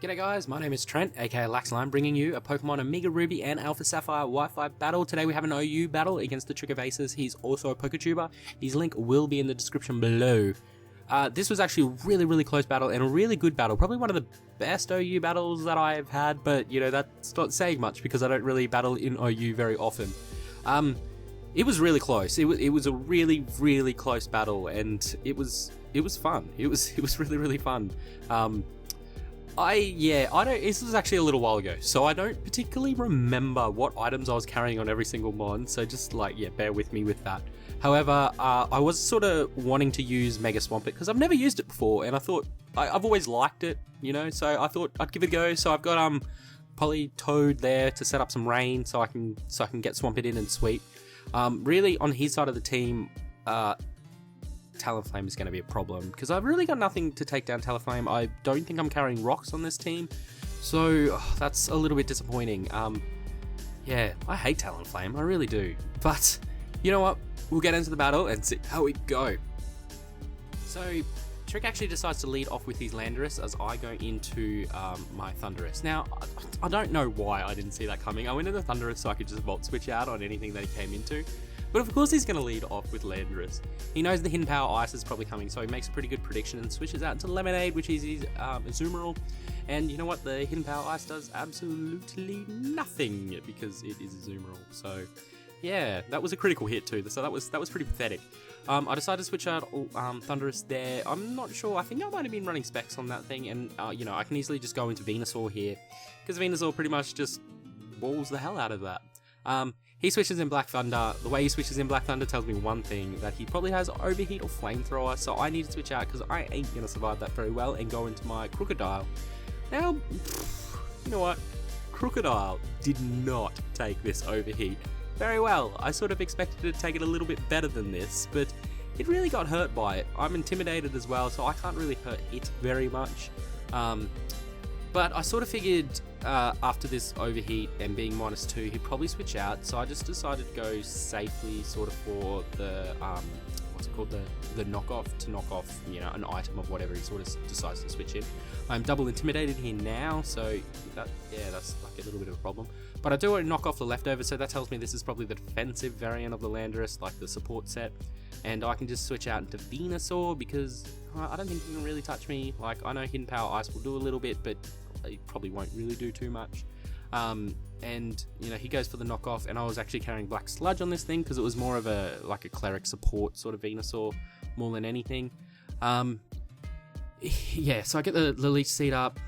G'day guys, my name is Trent, aka Laxline, bringing you a Pokemon Omega Ruby and Alpha Sapphire Wi-Fi battle. Today we have an OU battle against the TrickOfAces. He's also a PokeTuber. His link will be in the description below. This was actually a really close battle and a really good battle. Probably one of the best OU battles that I've had, but you know, that's not saying much because I don't really battle in OU very often. It was really close. It was a really close battle, and it was fun. It was really fun. This was actually a little while ago, so I don't particularly remember what items I was carrying on every single mon, so just bear with me with that. However, I was sort of wanting to use Mega Swampert because I've never used it before, and I thought I've always liked it, you know, so I thought I'd give it a go. So I've got Politoed there to set up some rain so I can get Swampert in and sweep. Really on his side of the team, Talonflame is going to be a problem because I've really got nothing to take down Talonflame. I don't think I'm carrying rocks on this team, so that's a little bit disappointing. Yeah, I hate Talonflame, I really do. But you know what? We'll get into the battle and see how we go. So Trick actually decides to lead off with his Landorus as I go into my Thundurus. Now, I don't know why I didn't see that coming. I went into Thundurus so I could just Volt Switch out on anything that he came into. But of course he's going to lead off with Landorus. He knows the Hidden Power Ice is probably coming, so he makes a pretty good prediction and switches out into Lemonade, which is his Azumarill. And you know what? The Hidden Power Ice does absolutely nothing because it is Azumarill. So yeah, that was a critical hit too, so that was pretty pathetic. I decided to switch out Thundurus there. I'm not sure, I think I might have been running specs on that thing, and you know, I can easily just go into Venusaur here, because Venusaur pretty much just balls the hell out of that. He switches in Black Thunder. The way he switches in Black Thunder tells me one thing, that he probably has Overheat or Flamethrower, so I need to switch out because I ain't going to survive that very well and go into my Crocodile. Now, you know what? Crocodile did not take this Overheat very well. I sort of expected it to take it a little bit better than this, but it really got hurt by it. I'm intimidated as well, so I can't really hurt it very much. But I sort of figured after this Overheat and being -2, he'd probably switch out, so I just decided to go safely sort of for the, the knockoff, to knock off, you know, an item of whatever he sort of decides to switch in. I'm double intimidated here now, so that's like a little bit of a problem. But I do want to knock off the leftover, so that tells me this is probably the defensive variant of the Landorus, like the support set. And I can just switch out into Venusaur because I don't think he can really touch me. Like, I know Hidden Power Ice will do a little bit, but it probably won't really do too much. And you know, he goes for the knockoff, and I was actually carrying Black Sludge on this thing because it was more of a cleric support sort of Venusaur more than anything. Yeah, so I get the Leech Seed up,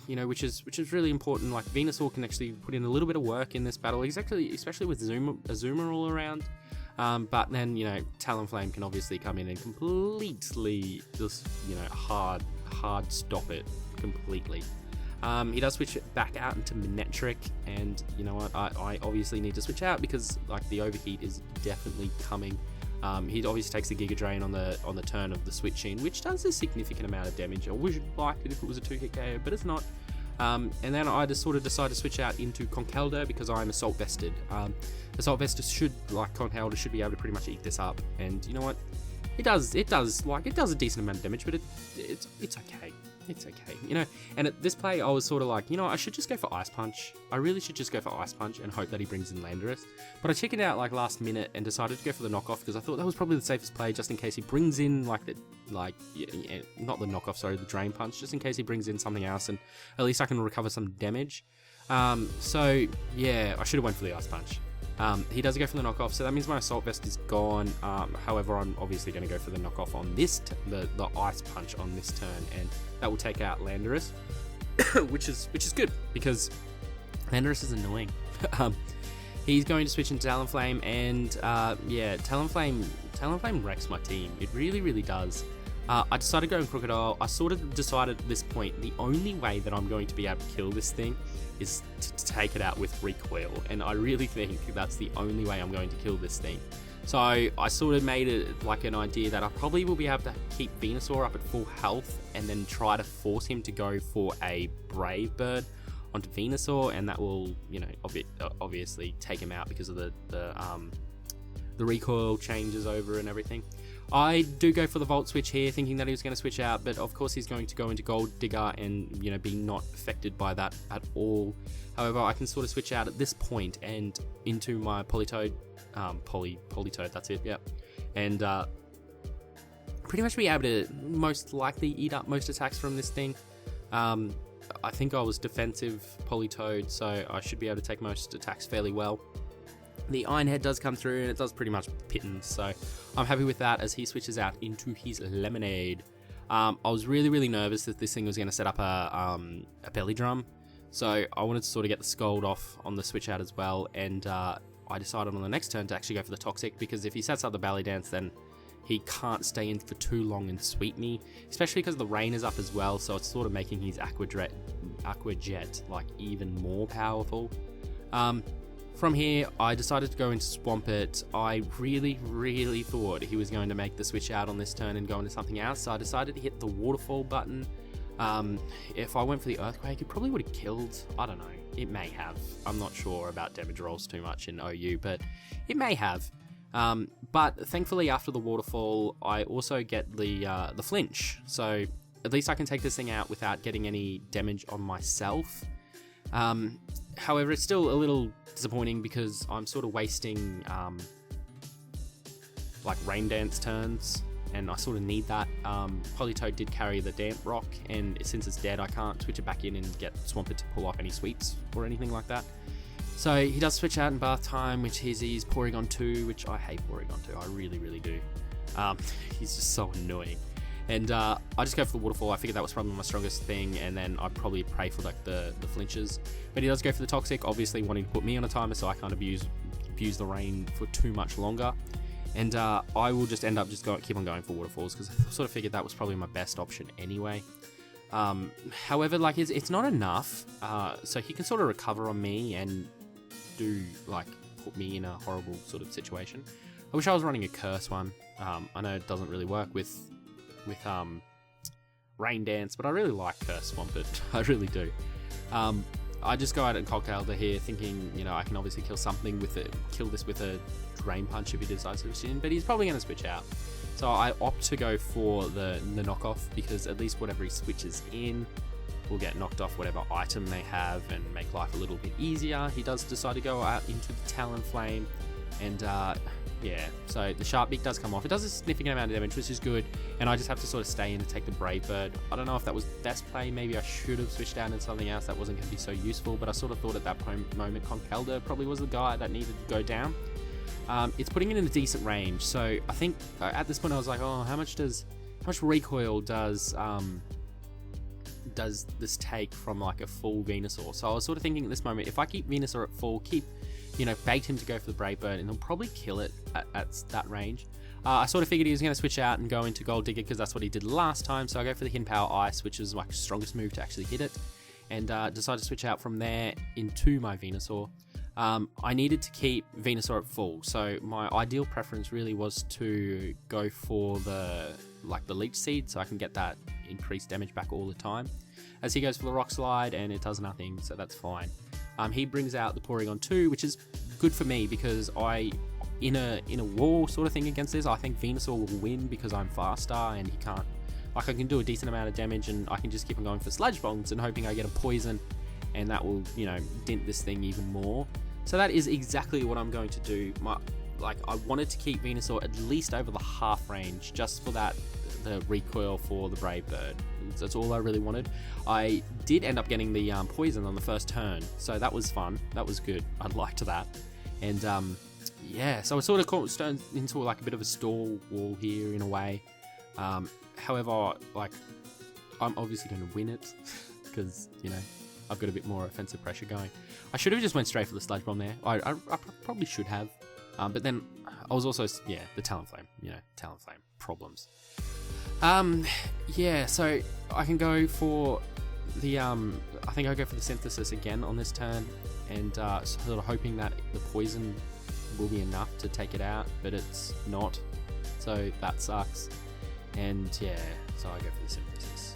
you know, which is really important. Like, Venusaur can actually put in a little bit of work in this battle, especially with Azumarill around. But then, you know, Talonflame can obviously come in and completely just, you know, hard stop it completely. He does switch it back out into Manectric, and you know what, I obviously need to switch out because like the Overheat is definitely coming. He obviously takes the Giga Drain on the turn of the switch in, which does a significant amount of damage. I would like it if it was a 2-hit KO, but it's not. And then I just sort of decide to switch out into Conkeldurr because I'm Assault Vested. Assault Vested should, like Conkeldurr, should be able to pretty much eat this up, and you know what? It does a decent amount of damage, but it's okay. It's okay, you know. And at this play, I was sort of like, you know, I should just go for Ice Punch. I really should just go for Ice Punch and hope that he brings in Landorus. But I chickened out like last minute and decided to go for the knockoff because I thought that was probably the safest play, just in case he brings in not the knockoff, sorry, the Drain Punch, just in case he brings in something else, and at least I can recover some damage. So yeah, I should have went for the Ice Punch. He does go for the knockoff, so that means my Assault Vest is gone. However, I'm obviously going to go for the knockoff on this, the Ice Punch on this turn, and that will take out Landorus, which is good because Landorus is annoying. He's going to switch into Talonflame, and yeah, Talonflame wrecks my team. It really does. I decided to go in Crocodile. I sort of decided at this point the only way that I'm going to be able to kill this thing is to take it out with Recoil, and I really think that's the only way I'm going to kill this thing. So I sort of made it like an idea that I probably will be able to keep Venusaur up at full health and then try to force him to go for a Brave Bird onto Venusaur, and that will, you know, obviously take him out because of the recoil changes over and everything. I do go for the Volt switch here, thinking that he was going to switch out, but of course he's going to go into Gold Digger and, be not affected by that at all. However, I can sort of switch out at this point and into my Politoed, Politoed, that's it, yep. And pretty much be able to most likely eat up most attacks from this thing. I think I was defensive Politoed, so I should be able to take most attacks fairly well. The Iron Head does come through, and it does pretty much pittance, so I'm happy with that as he switches out into his Lemonade. I was really, really nervous that this thing was going to set up a Belly Drum, so I wanted to sort of get the Scold off on the switch out as well, and I decided on the next turn to actually go for the Toxic, because if he sets up the Belly Dance, then he can't stay in for too long and sweep me, especially because the rain is up as well, so it's sort of making his Aqua Jet like even more powerful. From here, I decided to go into Swamp It. I really, really thought he was going to make the switch out on this turn and go into something else, so I decided to hit the Waterfall button. If I went for the Earthquake, it probably would have killed. I don't know. It may have. I'm not sure about damage rolls too much in OU, but it may have. But thankfully, after the Waterfall, I also get the Flinch, so at least I can take this thing out without getting any damage on myself. However, it's still a little disappointing because I'm sort of wasting like Rain Dance turns, and I sort of need that. Politoed did carry the Damp Rock, and since it's dead, I can't switch it back in and get Swampert to pull off any sweeps or anything like that. So he does switch out in Bath Time, which he's Porygon 2, which I hate Porygon 2, I really, really do. He's just so annoying. And I just go for the Waterfall. I figured that was probably my strongest thing, and then I'd probably pray for like the flinches. But he does go for the Toxic, obviously wanting to put me on a timer so I can't abuse the rain for too much longer. And I will just end up keep on going for Waterfalls, because I sort of figured that was probably my best option anyway. However, like it's not enough, so he can sort of recover on me and put me in a horrible sort of situation. I wish I was running a Curse one. I know it doesn't really work with Rain Dance, but I really like Curse Swampert. I really do. I just go out and Cocktailder here, thinking, I can obviously kill something with it, kill this with a Drain Punch if he decides to switch in, but he's probably going to switch out. So I opt to go for the knockoff, because at least whatever he switches in will get knocked off whatever item they have and make life a little bit easier. He does decide to go out into the Talonflame, and yeah, so the Sharp Beak does come off. It does a significant amount of damage, which is good, and I just have to sort of stay in to take the Brave Bird. I don't know if that was best play. Maybe I should have switched out into something else that wasn't going to be so useful, but I sort of thought at that moment Conkeldurr probably was the guy that needed to go down. It's putting it in a decent range, so I think at this point I was like, oh, how much recoil does this take from like a full Venusaur? So I was sort of thinking at this moment, if I keep Venusaur at full, bait him to go for the Brave Bird, and he'll probably kill it at that range. I sort of figured he was going to switch out and go into Gold Digger, because that's what he did last time, so I go for the Hidden Power Ice, which is my strongest move to actually hit it, and decide to switch out from there into my Venusaur. I needed to keep Venusaur at full, so my ideal preference really was to go for the Leech Seed, so I can get that increased damage back all the time. As he goes for the Rock Slide, and it does nothing, so that's fine. He brings out the Porygon 2, which is good for me, because in a war sort of thing against this, I think Venusaur will win because I'm faster and he can't. I can do a decent amount of damage, and I can just keep on going for Sludge Bombs and hoping I get a poison, and that will, dent this thing even more. So that is exactly what I'm going to do. I wanted to keep Venusaur at least over the half range, just for the recoil for the Brave Bird. That's all I really wanted. I did end up getting the poison on the first turn, so that was fun. That was good. I liked that. And yeah, so it sort of turned into like a bit of a stall wall here in a way. However, I'm obviously going to win it, because I've got a bit more offensive pressure going. I should have just went straight for the Sludge Bomb there. I probably should have, but then I was also the Talonflame. Talonflame problems. Yeah, so I can go for the I think I'll go for the Synthesis again on this turn, and sort of hoping that the poison will be enough to take it out, but it's not, so that sucks. And yeah, so I go for the Synthesis.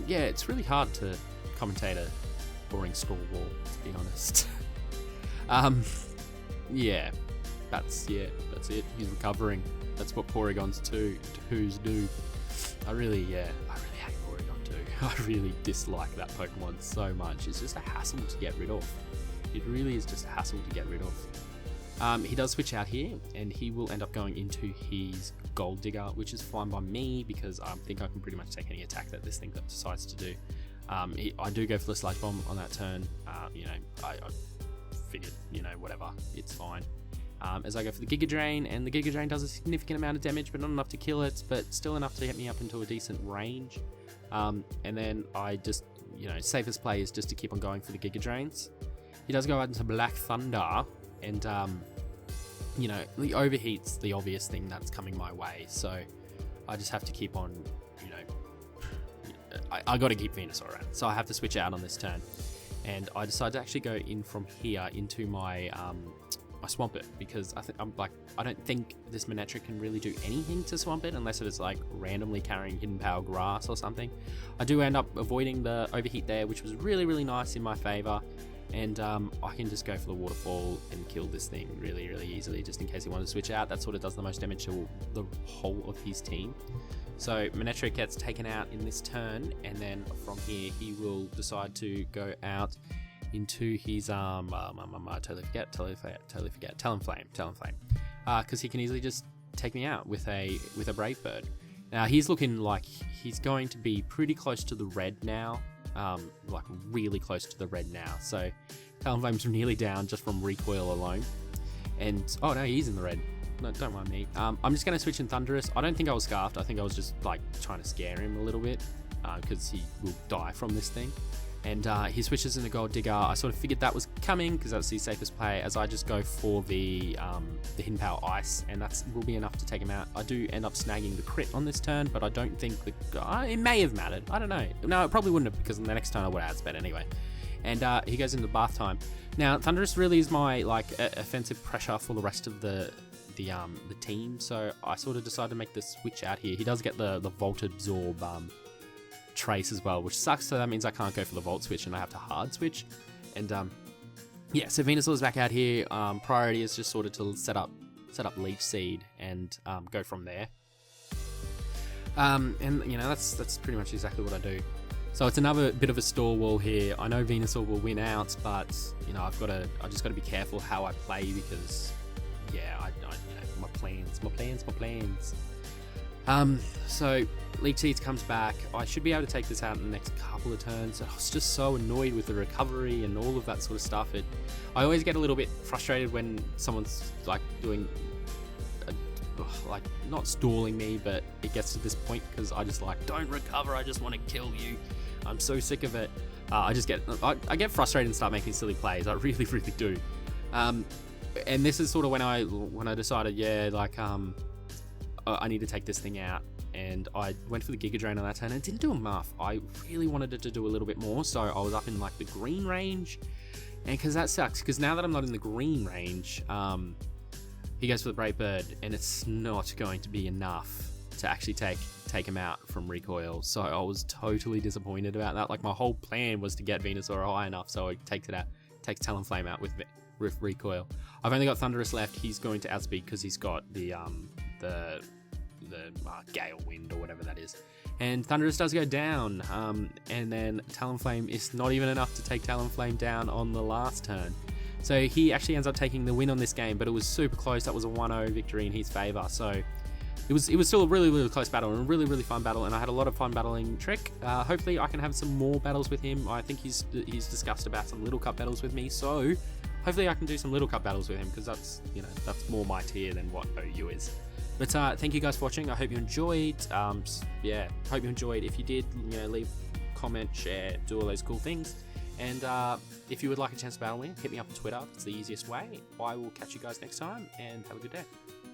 Yeah, it's really hard to commentate a boring stall wall, to be honest. Yeah, that's it. He's recovering. That's what Porygons do. I really hate Porygon 2. I really dislike that Pokemon so much. It's just a hassle to get rid of. It really is just a hassle to get rid of. He does switch out here, and he will end up going into his Gold Digger, which is fine by me because I think I can pretty much take any attack that this thing decides to do. I do go for the Sludge Bomb on that turn. I figured, whatever, it's fine. As I go for the Giga Drain, and the Giga Drain does a significant amount of damage, but not enough to kill it, but still enough to get me up into a decent range. And then I just, safest play is just to keep on going for the Giga Drains. He does go out into Black Thunder, and, the Overheat's the obvious thing that's coming my way, so I just have to keep on, I got to keep Venusaur around, so I have to switch out on this turn. And I decided to actually go in from here into my my Swampert, because I don't think this Manectric can really do anything to swamp it unless it is like randomly carrying Hidden Power Grass or something. I do end up avoiding the Overheat there, which was really, really nice in my favor. And I can just go for the Waterfall and kill this thing really, really easily, just in case he wanted to switch out. That's what it does the most damage to the whole of his team. So Manectric gets taken out in this turn, and then from here he will decide to go out into his totally forget Talonflame, because he can easily just take me out with a Brave Bird. Now he's looking like he's going to be pretty close to the red now, like really close to the red now. So Talonflame's nearly down just from recoil alone, and oh no, he's in the red. No, don't mind me. I'm just going to switch in Thundurus. I don't think I was Scarfed. I think I was just like trying to scare him a little bit, because he will die from this thing. And he switches into Gold Digger. I sort of figured that was coming because that's the safest play, as I just go for the Hidden Power Ice, and that will be enough to take him out. I do end up snagging the crit on this turn, but I don't think it may have mattered. I don't know. No, it probably wouldn't have, because on the next turn I would have outsped anyway. And he goes into Bath Time. Now Thundurus really is my offensive pressure for the rest of the team, so I sort of decided to make the switch out here. He does get the Volt Absorb Trace as well, which sucks, so that means I can't go for the Volt Switch and I have to hard switch. And yeah, so Venusaur's back out here. Priority is just sort of to set up Leech Seed and go from there. And that's pretty much exactly what I do. So it's another bit of a stall wall here. I know Venusaur will win out, but I just got to be careful how I play, because yeah, my plans. So Leech Seeds comes back. I should be able to take this out in the next couple of turns. I was just so annoyed with the recovery and all of that sort of stuff. I always get a little bit frustrated when someone's like doing, not stalling me, but it gets to this point because I just don't recover. I just want to kill you. I'm so sick of it. I get frustrated and start making silly plays. I really, really do. And this is sort of when I decided, I need to take this thing out, and I went for the Giga Drain on that turn, and it didn't do enough. I really wanted it to do a little bit more, so I was up in the green range, and because that sucks, because now that I'm not in the green range, he goes for the Brave Bird, and it's not going to be enough to actually take him out from recoil, so I was totally disappointed about that. My whole plan was to get Venusaur high enough so it takes Talonflame out with recoil. I've only got Thundurus left. He's going to outspeed because he's got the Gale Wind or whatever that is, and Thundurus does go down, and then Talonflame is not even enough to take Talonflame down on the last turn, so he actually ends up taking the win on this game, but it was super close. That was a 1-0 victory in his favor, so it was still a really, really close battle, and a really, really fun battle, and I had a lot of fun battling Trick. Hopefully I can have some more battles with him. I think he's discussed about some Little Cup battles with me, so hopefully I can do some Little Cup battles with him, because that's more my tier than what OU is. But thank you guys for watching. I hope you enjoyed. Hope you enjoyed. If you did, leave, comment, share, do all those cool things. And if you would like a chance to battle me, hit me up on Twitter. It's the easiest way. I will catch you guys next time, and have a good day.